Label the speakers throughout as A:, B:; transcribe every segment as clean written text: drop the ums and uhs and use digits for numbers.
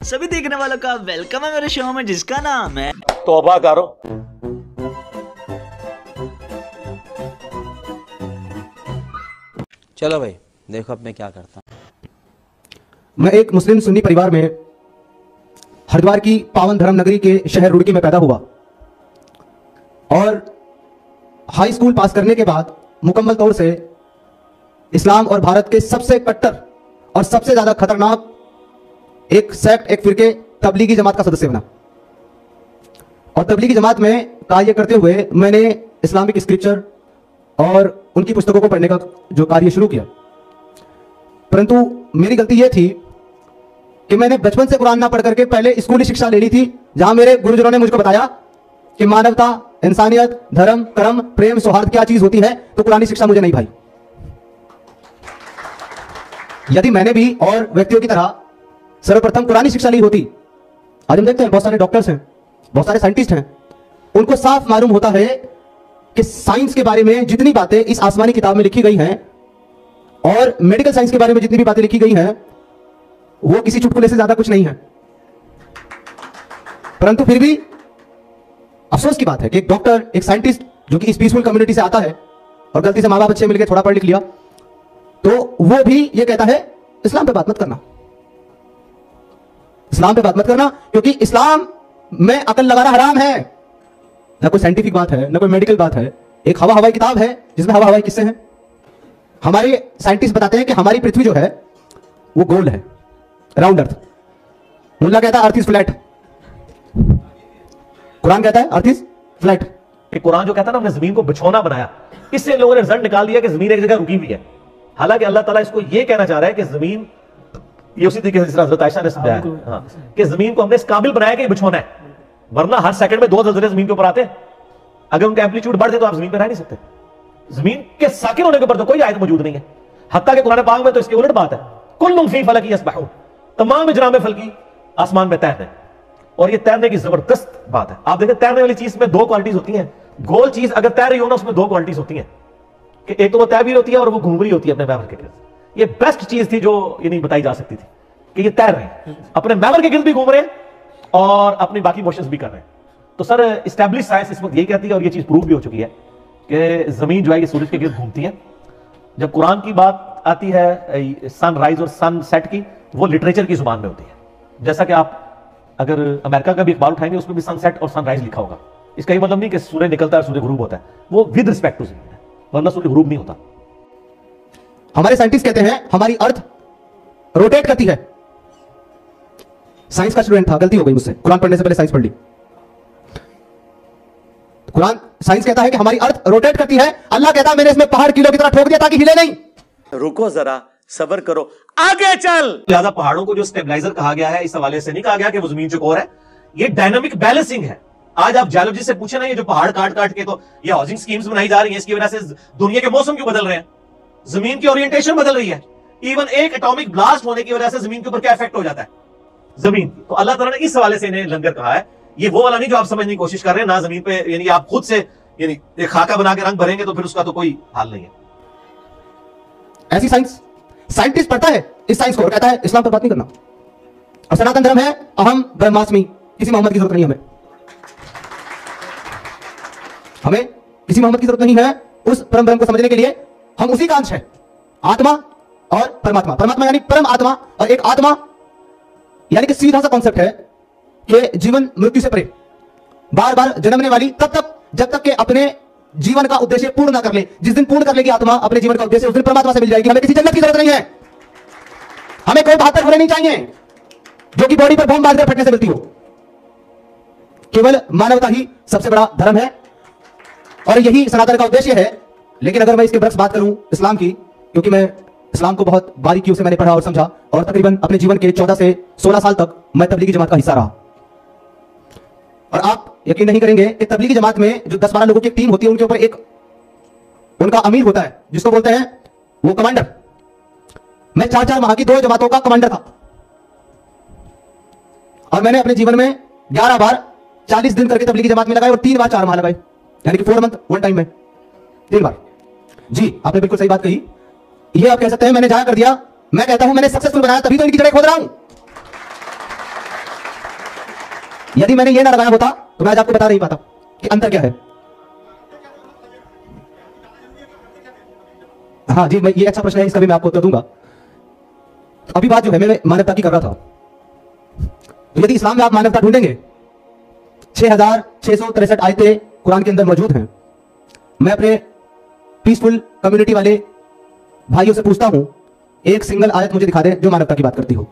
A: सभी देखने वालों का वेलकम है मेरे शो में जिसका नाम है
B: तौबा करो।
C: चलो भाई देखो अब मैं क्या करता हूँ।
D: मैं एक मुस्लिम सुन्नी परिवार में हरिद्वार की पावन धर्म नगरी के शहर रुड़की में पैदा हुआ और हाई स्कूल पास करने के बाद मुकम्मल तौर से इस्लाम और भारत के सबसे कट्टर और सबसे ज्यादा खतरनाक एक सेक्ट, एक फिरके तबलीगी जमात का सदस्य बना। और तबलीगी जमात में कार्य करते हुए मैंने इस्लामिक स्क्रिप्चर और उनकी पुस्तकों को पढ़ने का जो कार्य शुरू किया। परंतु मेरी गलती यह थी कि मैंने बचपन से कुरान ना पढ़ करके पहले स्कूली शिक्षा ले ली थी, जहां मेरे गुरुजनों ने मुझको बताया कि मानवता, इंसानियत, धर्म, कर्म, प्रेम, सौहार्द क्या चीज होती है। तो कुरानी शिक्षा मुझे नहीं भाई। यदि मैंने भी और व्यक्तियों की तरह सर्वप्रथम कुरानी शिक्षा ली होती, आज हम देखते हैं बहुत सारे डॉक्टर्स हैं, बहुत सारे साइंटिस्ट हैं, उनको साफ मालूम होता है कि साइंस के बारे में जितनी बातें इस आसमानी किताब में लिखी गई हैं और मेडिकल साइंस के बारे में जितनी भी बातें लिखी गई हैं वो किसी चुटकुले से ज्यादा कुछ नहीं है। परंतु फिर भी अफसोस की बात है कि एक डॉक्टर, एक साइंटिस्ट जो कि इस पीसफुल कम्युनिटी से आता है और गलती से माँ बाप अच्छे मिलकर थोड़ा पढ़ लिख लिया, तो वो भी ये कहता है इस्लाम पे बात मत करना, इस्लाम पे बात मत करना, क्योंकि इस्लाम में अकल लगाना हराम है। ना कोई साइंटिफिक बात है, ना कोई मेडिकल बात है, एक हवा हवाई किताब है जिसमें हवा हवाई किस्से हैं। हमारे साइंटिस्ट बताते हैं कि हमारी पृथ्वी जो है वो गोल है, राउंड अर्थ। मुल्ला कहता है अर्थ इज फ्लैट, कुरान कहता है अर्थ इज फ्लैट।
B: कुरान जो कहता है ना, हमने जमीन को बिछौना बनाया, इससे लोगों ने रिजल्ट निकाल दिया कि जमीन एक जगह रुकी हुई है। हालांकि अल्लाह ताला इसको यह कहना चाह रहा है कि जमीन, ये उसी तरीके से हजरत आयशा ने समझाया कि जमीन को हमने इस काबिल बनाया कि बिछौना है, वरना हर सेकंड में 2 ज़लज़ले जमीन के ऊपर आते हैं। अगर उनका एम्पलीट्यूड बढ़ जाए तो आप जमीन पर रह नहीं सकते। जमीन के साकिन होने के ऊपर तो कोई आयत मौजूद नहीं है, हत्ता के कुरान पाक में तो इसके उलट बात है। कुल्लुम फी फलकी यस्बहून, तमाम इजराम फलकी आसमान में तैरते हैं। और ये तैरने की जबरदस्त बात है। आप देखें तैरने वाली चीज में 2 क्वालिटीज होती हैं। गोल चीज अगर तैर रही हो ना, उसमें 2 क्वालिटीज होती हैं कि एक तो वो तैर भी होती है और वो घूम रही होती है अपने मैवर के गिर्द। ये बेस्ट चीज थी जो ये नहीं बताई जा सकती थी कि ये तैर रहे हैं, अपने मैवर के गिर्द भी घूम रहे हैं और अपनी बाकी मोशंस भी कर रहे हैं। तो सर एस्टैब्लिश साइंस इस वक्त यही कहती है और ये चीज प्रूव भी हो चुकी है कि जमीन जो है ये सूरज के गिर्द घूमती है। जब कुरान की बात आती है सनराइज और सनसेट की, वो लिटरेचर की जुबान में होती है। जैसा कि आप अगर अमेरिका का भी अखबार उठाएंगे उसमें भी सनसेट और सनराइज लिखा होगा। इसका ये मतलब नहीं कि सूर्य निकलता है सूर्य गुरूब होता है, वो विद रिस्पेक्ट टू जमीन है, वरना सूर्य गुरूब नहीं होता।
D: हमारे साइंटिस्ट कहते हैं हमारी अर्थ रोटेट करती है। साइंस का स्टूडेंट था, गलती हो गई मुझसे, कुरान पढ़ने से पहले साइंस पढ़ ली। कुरान साइंस कहता है कि हमारी अर्थ रोटेट करती है। अल्लाह कहता है मैंने इसमें पहाड़ किलो की तरह ठोक दिया ताकि हिले नहीं।
B: रुको जरा, सब्र करो, आगे चल। लिहाजा पहाड़ों को जो स्टेबलाइजर कहा गया है, इस हवाले से नहीं कहा गया कि वो जमीन चौकोर है। ये डायनामिक बैलेंसिंग है। आज आप जियोलॉजिस्ट से पूछे ना, ये जो पहाड़ काट काट के तो ये हाउसिंग स्कीम्स बनाई जा रही है, इसकी वजह से दुनिया के मौसम क्यों बदल रहे हैं, जमीन की ओरिएंटेशन बदल रही है। इवन एक एटॉमिक ब्लास्ट होने की वजह से जमीन के ऊपर क्या इफेक्ट हो जाता है जमीन। तो अल्लाह ताला ने इस हवाले से इन्हें लंगर कहा है। ये वो वाला नहीं जो आप समझने की कोशिश कर रहे हैं ना, जमीन पे यानी आप खुद से यानी एक खाका बना के रंग भरेंगे तो फिर उसका तो कोई हाल नहीं है।
D: ऐसी साइंस साइंटिस्ट पढ़ता है इस साइंस को और कहता है इस्लाम पर बात नहीं करना। और सनातन धर्म है अहम ब्रह्मास्मि, किसी मोहम्मद की जरूरत नहीं है। हमें किसी मोहम्मद की जरूरत नहीं है। उस परम ब्रह्म को समझने के लिए हम उसी का अंश है, आत्मा और परमात्मा। परमात्मा यानी परम आत्मा और एक आत्मा यानी कि सीधा सा कॉन्सेप्ट है कि जीवन मृत्यु से परे, बार बार जन्मने वाली तब तक जब तक के अपने जीवन का उद्देश्य पूर्ण ना कर ले। जिस दिन पूर्ण कर लेगी आत्मा अपने जीवन का उद्देश्य, उस दिन परमात्मा से मिल जाएगी। हमें किसी जन्नत की जरूरत नहीं है। हमें कोई 72 घोड़े नहीं चाहिए जो कि बॉडी पर बम बांधकर फटने से मिलती हो। केवल मानवता ही सबसे बड़ा धर्म है और यही सनातन का उद्देश्य है। लेकिन अगर मैं इसके बरक्स बात करूं इस्लाम की, क्योंकि मैं इस्लाम को बहुत बारीकियों से मैंने पढ़ा और समझा और तकरीबन अपने जीवन के 14 से 16 साल तक मैं तबलीगी जमात का हिस्सा रहा। और आप यकीन नहीं करेंगे कि तबलीगी जमात में जो 10-12 लोगों की टीम होती है, उनके ऊपर एक उनका अमीर होता है जिसको बोलते हैं वो कमांडर। मैं 4-4 माह की 2 जमातों का कमांडर था और मैंने अपने जीवन में 11 बार 40 दिन करके तबलीगी जमात में लगाए और 3 बार 4 माह लगाए, यानी कि 4 मंथ 1 टाइम में 3 बार। जी आपने बिल्कुल सही बात कही। ये आप कह सकते हैं मैंने जाया कर दिया। मैं कहता हूं मैंने सक्सेसफुल बनाया, तभी तो इनकी जड़ें खोद रहा हूं। यदि मैंने ये ना लगाया होता तो मैं आज आपको बता नहीं पाता कि अंतर क्या है। हाँ जी, मैं ये अच्छा प्रश्न है, इसका भी मैं आपको उत्तर दूंगा। अभी बात जो है मैं मानवता की कर रहा था। तो यदि इस्लाम में आप मानवता ढूंढेंगे, 6663 आयतें कुरान के अंदर मौजूद हैं। मैं अपने पीसफुल कम्युनिटी वाले भाइयों से पूछता हूं, एक सिंगल आयत मुझे दिखा दे जो मानवता की बात करती हो।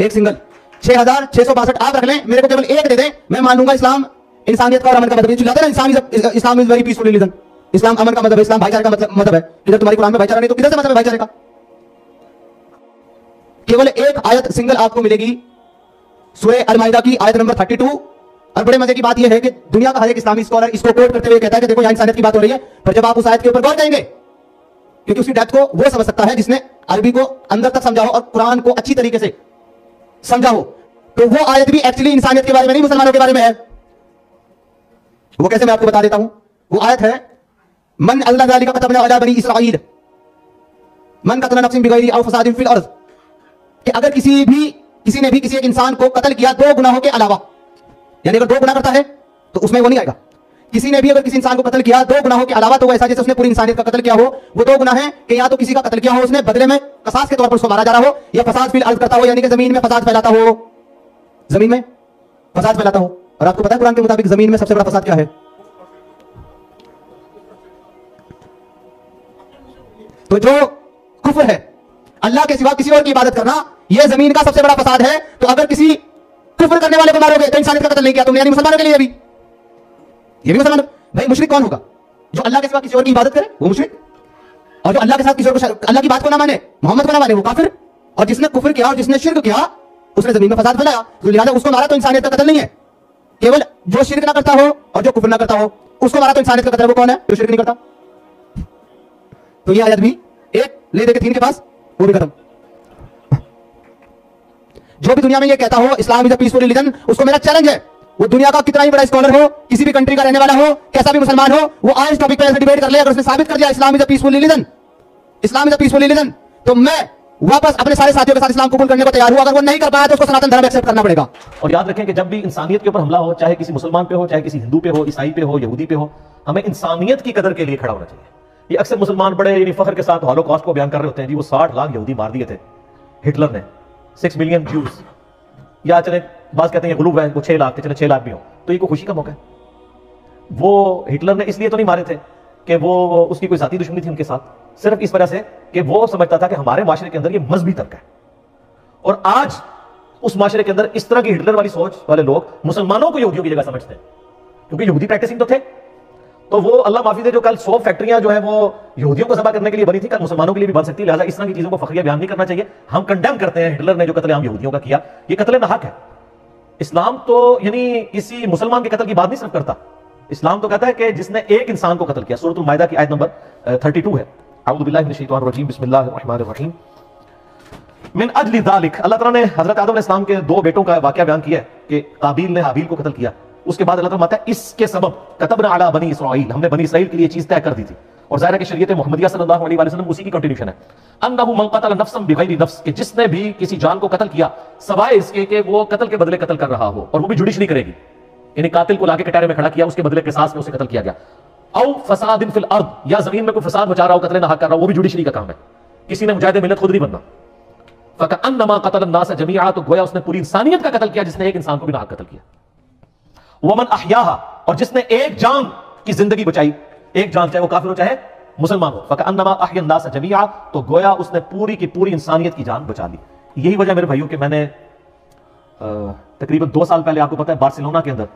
D: एक सिंगल 6662 आप रख लें, मेरे को केवल एक दे दें, मैं मान लूंगा इस्लाम इंसानियत का और अमन का मजहब है। चिल्लाते ना Islam is very peaceful religion, इस्लाम अमन का मजहब है, इस्लाम भाईचारे का मजहब है। किधर तुम्हारी कुरान में भाईचारा नहीं तो किधर से मजहब है भाईचारे का? केवल एक आयत सिंगल आपको मिलेगी, सूरह अल-माइदा की आयत नंबर 32। और बड़े मजे की बात यह है कि दुनिया का हर एक इस्लामी स्कॉलर इसको कोट करते हुए कहता है कि देखो यहां इंसानियत की बात हो रही है, पर जब आप उस आयत के ऊपर गौर करेंगे, क्योंकि उसकी डेप्थ को वो समझ सकता है जिसने अरबी को अंदर तक समझा हो और कुरान को अच्छी तरीके से समझा हो, तो वो आयत भी एक्चुअली इंसानियत के बारे में नहीं, मुसलमानों के बारे में है। वो कैसे, मैं आपको बता देता हूं। वो आयत है, मन अल्लाह ज़ालिका कतबना अला बनी इसराईल मन कतला नफ्सिन बिगैरि औ फसादिन फिल अर्ज़, कि अगर किसी ने भी किसी एक इंसान को कत्ल किया 2 गुनाहों के अलावा, यानी अगर 2 गुनाह करता है तो उसमें वो नहीं आएगा। किसी ने भी अगर किसी इंसान को कत्ल किया 2 गुनाहों के अलावा, तो वो ऐसा जैसे उसने पूरी इंसानियत का कत्ल किया हो। वो 2 गुनाह हैं कि या तो किसी का कत्ल किया हो उसने, बदले में कसास के तौर पर उसको मारा जा रहा हो, या फसाद फिल अर्ज़ करता हो, यानी कि जमीन में फसाद फैलाता हो, जमीन में फसाद फैलाता हो। और आपको पता है कुरान के मुताबिक जमीन में सबसे बड़ा फसाद क्या है? तो जो कुफ्र है, अल्लाह के सिवा किसी और की इबादत करना, यह जमीन का सबसे बड़ा फसाद है। तो अगर किसी कुफ्र करने वाले को मारोगे तो इंसानियत का कत्ल नहीं किया तुमने, यानी मुसलमानों के लिए भी, ये भी मुसलमान। भाई मुशरिक कौन होगा? जो अल्लाह के सिवा किसी और की इबादत करे वो मुशरिक, और जो अल्लाह के साथ किसी और को, अल्लाह की बात को ना माने, मोहम्मद को ना माने, वो काफिर। और जिसने कुफ्र किया और जिसने शिर्क किया उसने जमीन में फसाद फैलाया, तो लिहाजा उसको मारा तो इंसानियत का कत्ल नहीं है। केवल जो शिर्क ना करता हो और जो कुफ्र ना करता हो उसको मारा तो इंसानियत का कत्ल। वो कौन है? जो शिर्क नहीं करता। तो ये आयत भी एक ले दे के 3 के पास, वो भी खत्म। जो भी दुनिया में ये कहता हो इस्लाम इज अ पीसफुल रिलीजन, उसको मेरा चैलेंज है, वो दुनिया का कितना ही बड़ा स्कॉलर हो, किसी भी कंट्री का रहने वाला हो, कैसा भी मुसलमान हो, वो आज टॉपिक पे डिबेट कर ले। अगर उसने साबित कर दिया Islam is a peaceful religion, Islam is a peaceful religion, तो मैं वापस अपने सारे साथियों के साथ इस्लाम कबूल करने को तैयार हूं। अगर वो नहीं कर पाया तो उसको सनातन धर्म एक्सेप्ट करना पड़ेगा।
B: और याद रखें कि जब भी इंसानियत के ऊपर हमला हो, चाहे किसी मुसलमान पे हो, चाहे किसी हिंदू पे हो, ईसाई पे हो, यहूदी पे हो, हमें इंसानियत की कदर के लिए खड़ा होना चाहिए। ये अक्सर मुसलमान बड़े यानी फख्र के साथ हॉलोकॉस्ट को बयान कर रहे होते हैं, जी वो 60 लाख यहूदी मार दिए थे हिटलर ने, 6 मिलियन ज्यूज, या चले बात कहते हैं गुलूब है वो 6 लाख थे, चले 6 लाख भी हो तो ये कोई खुशी का मौका है। वो हिटलर ने इसलिए तो नहीं मारे थे कि वो उसकी कोई जाती दुश्मनी थी उनके साथ, सिर्फ इस वजह से कि वो समझता था कि हमारे माशरे के अंदर ये मजहबी तर्क है। और आज उस माशरे के अंदर इस तरह की हिटलर वाली सोच वाले लोग मुसलमानों को यहूदियों की जगह समझते हैं, क्योंकि यहूदी प्रैक्टिसिंग तो थे। तो वो अल्लाह माफी दे, जो कल 100 फैक्ट्रियां जो है वो यहूदियों को ज़बह करने के लिए बनी थी, कल मुसलमानों के लिए भी बन सकती है। लिहाजा इस तरह की चीजों को फखरिया बयान नहीं करना चाहिए। हम कंडेम करते हैं हिटलर ने जो कत्लेआम यहूदियों का किया, ये कत्ले नाहक है। इस्लाम तो यानी किसी मुसलमान के कत्ल की बात नहीं सिर्फ करता, इस्लाम तो कहता है कि जिसने एक इंसान को कत्ल किया। सूरह अल-माइदा की आयत नंबर 32 है, अऊज़ु बिल्लाहि मिनश शैतानिर रजीम, बिस्मिल्लाहिर रहमानिर रहीम। मिन अजलि ज़ालिक, अल्लाह ताला ने हजरत आदम अलैहिस्सलाम के 2 बेटों का वाकया बयान किया है कि काबिल ने हाबिल को कत्ल किया। उसके बाद अल्लाह ताला कहता है इसके सबब कतबना अला बनी इसराइल, हमने बनी इसराइल के लिए चीज तय कर दी थी। और ज़ाहिर है कि शरीयत मुहम्मदिया सल्लल्लाहु अलैहि वसल्लम उसी की कंटिन्यूशन है। अन्नहु मन क़तल नफ्सन बिगैरि नफ्स, कि जिसने भी किसी जान को कत्ल किया सवाए इसके कि वो कत्ल के बदले कत्ल कर रहा हो, और वो भी जुडिशरी करेगी, यानी कातिल को लाके कटहरे में खड़ा किया, उसके बदले किसास में उसे कत्ल किया गया। औ फसादिन फिल अर्द, या जमीन में कोई फसाद मचा रहा हो, कत्ल नाहक कर रहा हो, वो भी जुडिशरी का काम है। किसी ने मुजाहिद मिल्लत खुद नहीं बनना। फकअन्नमा क़तल अन्नास जमीआ, तो गोया उसने पूरी इंसानियत का कत्ल किया जिसने एक इंसान को भी नाहक कत्ल किया। वमन अहयाहा, और जिसने एक जान की जिंदगी बचाई, एक जान चाहे वो काफिर हो चाहे मुसलमान हो, फकअन्नमा अहया अन्नास जमीआ, तो गोया उसने पूरी की पूरी इंसानियत की जान बचा ली। यही वजह मेरे भाइयों कि मैंने तकरीबन 2 साल पहले, आपको पता है बार्सिलोना के अंदर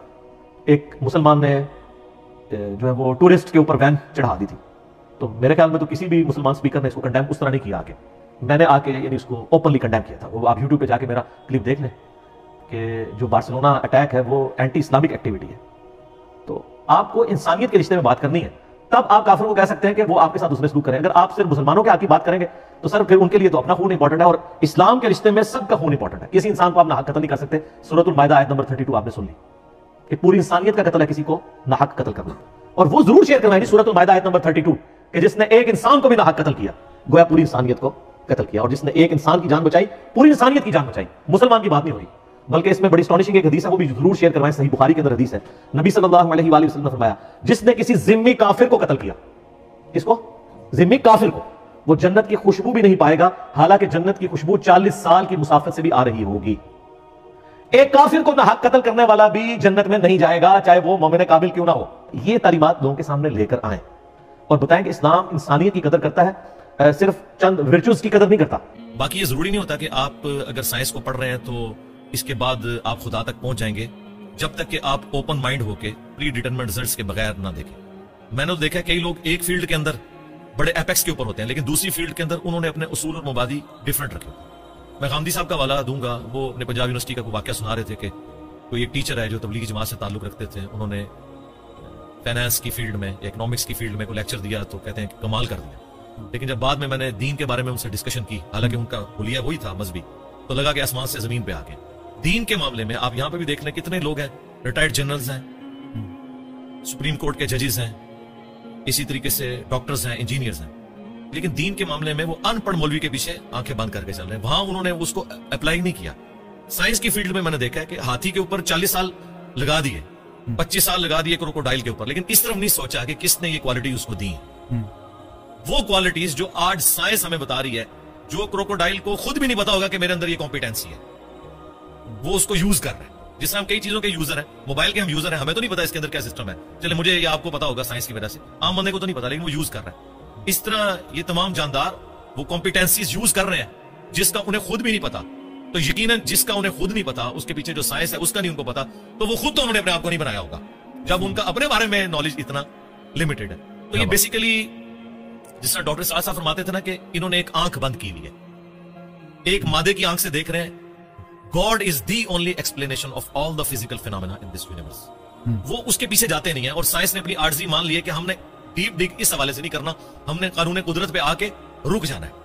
B: एक मुसलमान ने जो है वो टूरिस्ट के ऊपर वैन चढ़ा दी थी। तो मेरे ख्याल में तो किसी भी मुसलमान स्पीकर ने इसको कंडेम उस तरह नहीं किया आके, मैंने आके यानी इसको ओपनली कंडेम किया था। वो आप यूट्यूब पे जाके मेरा क्लिप देख लें कि जो बार्सिलोना अटैक है वो एंटी इस्लामिक एक्टिविटी है। तो आपको इंसानियत के रिश्ते में बात करनी है, तब आप काफिरों को कह सकते हैं कि वो आपके साथ उसमें सलूक करें। अगर आप सिर्फ मुसलमानों के हक की बात करेंगे तो सर फिर उनके लिए तो अपना खून इंपॉर्टेंट है, और इस्लाम के रिश्ते में सबका खून इंपॉर्टेंट है। किसी इंसान को आप नाहक कत्ल नहीं कर सकते। सूरह अल-माइदा आयत नंबर 32 आपने सुन ली कि पूरी इंसानियत का कत्ल है किसी को नाहक कत्ल करना, और वो जरूर शेयर करना है सूरह अल-माइदा आयत नंबर 32 कि जिसने एक इंसान को भी नाहक कत्ल किया गोया पूरी इंसानियत को कत्ल किया, और जिसने एक इंसान की जान बचाई पूरी इंसानियत की जान बचाई। मुसलमान की बात नहीं हो रही। बल्कि इसमें बड़ी स्टॉनिशिंग एक हदीस है, वो भी जरूर शेयर करवाएं, सही बुखारी के अंदर हदीस है। नबी सल्लल्लाहु अलैहि वसल्लम ने फरमाया, जिसने किसी जिम्मी काफिर को कत्ल किया, किसको? जिम्मी काफिर को, वो जन्नत की खुशबू भी नहीं पाएगा, हालांकि जन्नत की खुशबू 40 साल की मुसाफत से भी आ रही होगी। एक काफिर को नाहक कत्ल करने वाला भी जन्नत में नहीं जाएगा, चाहे वो मोमिन काबिल क्यों ना हो। ये तालीमात लोगों के सामने लेकर आए और बताएं कि इस्लाम इंसानियत की कदर करता है, सिर्फ चंद विर्चुअस की कदर नहीं करता।
E: बाकी ये जरूरी नहीं होता कि आप अगर साइंस को पढ़ रहे हैं तो इसके बाद आप खुदा तक पहुंच जाएंगे, जब तक कि आप ओपन माइंड होकर प्री डिटरमिन्ड रिजल्ट्स के बगैर ना देखें। मैंने तो देखा कई लोग एक फील्ड के अंदर बड़े एपेक्स के ऊपर होते हैं, लेकिन दूसरी फील्ड के अंदर उन्होंने अपने उसूल और मुबादी डिफरेंट रखे। मैं गांधी साहब का वाला दूंगा, वो अपने पंजाब यूनिवर्सिटी का वाकया सुना रहे थे कि कोई एक टीचर है जो तबलीगी जमात से ताल्लुक रखते थे, उन्होंने फाइनेंस की फील्ड में या इकोनॉमिक्स की फील्ड में कोई लेक्चर दिया तो कहते हैं कि कमाल कर दिया। लेकिन जब बाद में मैंने दीन के बारे में उनसे डिस्कशन की, हालांकि उनका हुलिया वही था मजहबी, तो लगा कि आसमान से जमीन पे आ गए। दीन के मामले में आप यहां पे भी देख लें कितने लोग हैं, रिटायर्ड जनरल्स हैं, सुप्रीम कोर्ट के जजेस हैं, इसी तरीके से डॉक्टर्स हैं, इंजीनियर्स हैं, लेकिन दीन के मामले में वो अनपढ़ मौलवी के पीछे आंखें बंद करके चल रहे हैं। वहां उन्होंने उसको अप्लाई नहीं किया। साइंस की फील्ड में मैंने देखा है कि हाथी के ऊपर 40 साल लगा दिए, 25 साल लगा दिए क्रोकोडाइल के ऊपर, लेकिन इस तरफ नहीं सोचा कि किसने ये क्वालिटी उसको दी है। वो क्वालिटीज जो आज साइंस हमें बता रही है, जो क्रोकोडाइल को खुद भी नहीं पता होगा कि मेरे अंदर ये कॉम्पिटेंसी है, वो उसको यूज कर रहे हैं। जिससे हम कई चीजों के यूजर हैं, मोबाइल के हम यूजर हैं, हमें तो नहीं पता इसके अंदर क्या सिस्टम है, चले मुझे या आपको पता होगा साइंस की वजह से, आम बंदे को तो नहीं पता, लेकिन वो यूज कर रहा है। इस तरह ये तमाम जानदार वो कॉम्पिटेंसीज यूज कर रहे हैं जिसका उन्हें खुद भी नहीं पता। तो यकीनन जिसका उन्हें खुद नहीं पता, उसके पीछे जो साइंस है उसका नहीं उनको पता, तो वो खुद तो उन्होंने अपने आप को नहीं बनाया होगा जब उनका अपने बारे में नॉलेज इतना लिमिटेड है। तो ये बेसिकली जिस तरह डॉक्टर साहब फरमाते थे ना कि इन्होंने एक आंख बंद की हुई है, एक मादे की आंख से देख रहे हैं। God is the only explanation of all the physical phenomena in this universe. वो उसके पीछे जाते नहीं है, और साइंस ने अपनी आर्जी मान ली है कि हमने डीप डिग इस हवाले से नहीं करना, हमने कानून कुदरत पे आके रुक जाना है।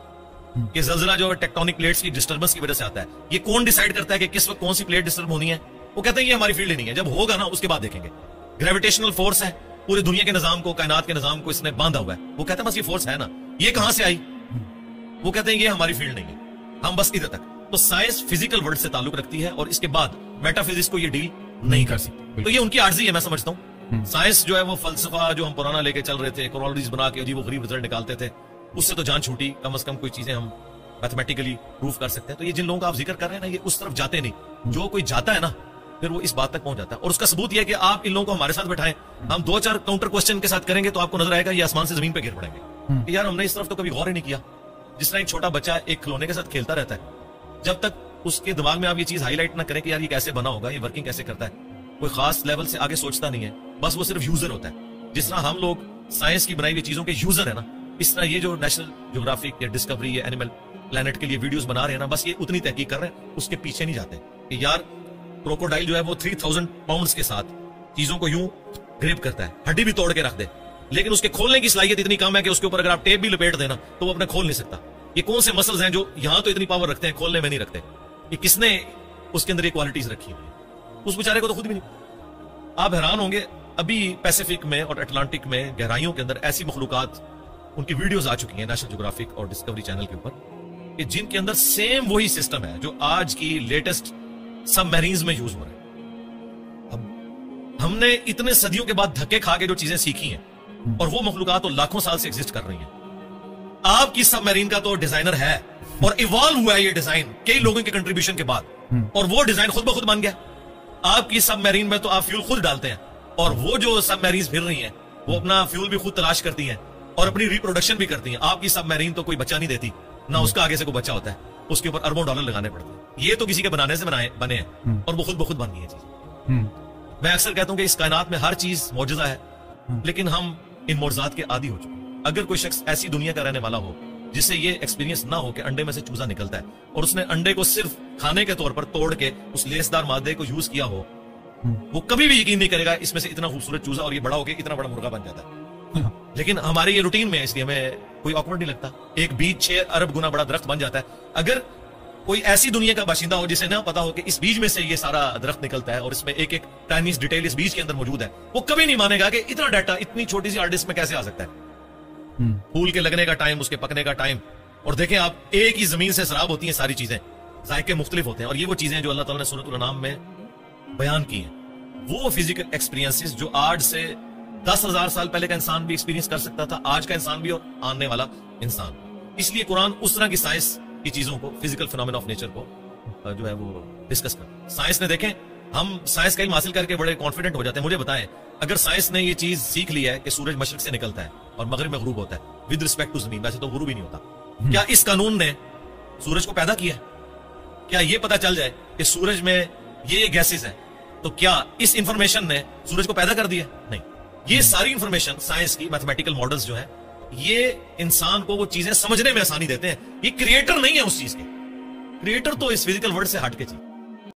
E: कि जल्जला जो टेक्टोनिक प्लेट्स की डिस्टर्बेंस की वजह से आता है, ये कौन डिसाइड करता है कि किस वक्त कौन सी प्लेट डिस्टर्ब होनी है? वो कहते हैं ये हमारी फील्ड नहीं है, जब होगा ना उसके बाद देखेंगे। ग्रेविटेशनल फोर्स है, पूरी दुनिया के निजाम को, कायनात के निजाम को इसने बांधा हुआ है। वो कहते हैं बस ये फोर्स है ना, ये कहां से आई? वो कहते हैं ये हमारी फील्ड नहीं है, हम बस इधर तक। तो साइंस फिजिकल वर्ल्ड से ताल्लुक रखती है और इसके बाद मेटाफिजिक्स को ये डील नहीं कर सकती। तो ये उनकी आर्जी है, मैं समझता हूँ। साइंस जो है वो फलसफा जो हम पुराना लेके चल रहे थे, कोरोलरीज बना के अजीब गरीब रिजल्ट निकालते थे, उससे तो जान छूटी। कम से कम कोई चीजें हम मैथमेटिकली प्रूफ कर सकते हैं। तो ये जिन लोगों का आप जिक्र कर रहे हैं ना, ये उस तरफ जाते नहीं। जो कोई जाता है ना, फिर वो इस बात तक पहुंच जाता है। और उसका सबूत यह है कि आप इन लोगों को हमारे साथ बैठाएं, हम 2-4 काउंटर क्वेश्चन के साथ करेंगे तो आपको नजर आएगा ये आसमान से जमीन पे गिर पड़ेंगे। यार हमने इस तरफ तो कभी गौर ही नहीं किया। जिस तरह एक छोटा बच्चा एक खिलौने के साथ खेलता रहता है, जब तक उसके दिमाग में आप ये चीज हाईलाइट ना करें कि यार ये कैसे बना होगा, ये वर्किंग कैसे करता है, कोई खास लेवल से आगे सोचता नहीं है, बस वो सिर्फ यूजर होता है। जिस तरह हम लोग साइंस की बनाई हुई चीजों के यूजर है ना, इस तरह ये जो नेशनल ज्योग्राफिक या डिस्कवरी या एनिमल प्लेनेट के लिए वीडियोस बना रहे हैं ना, बस ये उतनी तहकीक कर रहे हैं, उसके पीछे नहीं जाते कि यार क्रोकोडाइल जो है वो 3000 पाउंड्स के साथ चीजों को यूं ग्रिप करता है, हड्डी भी तोड़ के रख दे, लेकिन उसके खोलने की सलाहियत इतनी कम है कि उसके ऊपर अगर आप टेप भी लपेट देना तो वो अपने खोल नहीं सकता। ये कौन से मसल्स हैं जो यहां तो इतनी पावर रखते हैं, खोलने में नहीं रखते? ये किसने उसके अंदर ये क्वालिटीज रखी हुई है? उस बेचारे को तो खुद भी नहीं। आप हैरान होंगे, अभी पैसिफिक में और अटलांटिक में गहराइयों के अंदर ऐसी मखलूकात, उनकी वीडियोस आ चुकी हैं नेशनल ज्योग्राफिक और डिस्कवरी चैनल के ऊपर, कि जिनके अंदर सेम वही सिस्टम है जो आज की लेटेस्ट सबमरीन्स में यूज हो रहा है। अब हमने इतने सदियों के बाद धक्के खा के जो चीजें सीखी हैं, और वो मखलूकात तो लाखों साल से एग्जिस्ट कर रही हैं। आपकी सबमरीन का तो डिजाइनर है और इवॉल्व हुआ है ये डिजाइन कई लोगों के कंट्रीब्यूशन के बाद, और वो डिजाइन खुद ब खुद बन गया। आपकी सबमरीन में तो आप फ्यूल खुद डालते हैं, और वो जो सबमरीन्स फिर रही हैं वो अपना फ्यूल भी खुद तलाश करती हैं और अपनी रिप्रोडक्शन भी करती हैं। आपकी सबमरीन तो कोई बच्चा नहीं देती, ना उसका आगे से कोई बच्चा होता है, उसके ऊपर अरबों डॉलर लगाने पड़ते हैं। ये तो किसी के बनाने से बने हैं, और वो खुद ब खुद बन गई है चीज। मैं अक्सर कहता हूं कि इस कायनात में हर चीज मौजूदा है, लेकिन हम इन मौजूदात के आदी हो चुके हैं। अगर कोई शख्स ऐसी दुनिया का रहने वाला हो जिससे ये एक्सपीरियंस ना हो कि अंडे में से चूजा निकलता है, और उसने अंडे को सिर्फ खाने के तौर पर तोड़ के उस लेसदार मादे को यूज किया हो, वो कभी भी यकीन नहीं करेगा इसमें से इतना खूबसूरत चूजा और ये बड़ा होकर इतना बड़ा मुर्गा बन जाता है। लेकिन हमारे ये रूटीन में है, इसलिए हमें कोई ऑकवर्ड नहीं लगता। एक बीज 6 अरब गुना बड़ा दरख्त बन जाता है। अगर कोई ऐसी दुनिया का बाशिंदा हो जिसे ना पता हो कि इस बीज में से ये सारा दरख्त निकलता है और इसमें एक एक टाइनी डिटेल इस बीज के अंदर मौजूद है, वो कभी नहीं मानेगा कि इतना डाटा इतनी छोटी सी हार्ड डिस्क में कैसे आ सकता है। फूल के लगने का टाइम, उसके पकने का टाइम, और देखें आप, एक ही जमीन से सराब होती हैं सारी चीजें, जायके मुख्तलिफ होते हैं, और ये वो चीजें जो अल्लाह ताला ने सूरतुल अनाम में बयान की हैं, वो फिजिकल एक्सपीरियंसेस जो आज से 10,000 साल पहले का इंसान भी एक्सपीरियंस कर सकता था, आज का इंसान भी और आने वाला इंसान। इसलिए कुरान उस तरह की साइंस की चीजों को, फिजिकल फिनोमेना ऑफ नेचर को जो है वो डिस्कस कर। साइंस ने देखें, हम साइंस का इल्म हासिल करके बड़े कॉन्फिडेंट हो जाते हैं। मुझे बताएं, अगर साइंस ने ये चीज सीख ली है कि सूरज मशरिक से निकलता है और मगरिब में गुरूब होता है विद रिस्पेक्ट टू जमीन, वैसे तो गुरूब ही नहीं होता, क्या इस कानून ने सूरज को पैदा किया है? क्या ये पता चल जाए कि सूरज में ये गैसेस हैं, तो क्या इस इंफॉर्मेशन ने सूरज को पैदा कर दिया? नहीं। ये सारी इंफॉर्मेशन साइंस की, मैथमेटिकल मॉडल्स जो है, ये इंसान को वो चीजें समझने में आसानी देते हैं। ये क्रिएटर नहीं है उस चीज के, क्रिएटर तो इस फिजिकल वर्ल्ड से हट के चीज।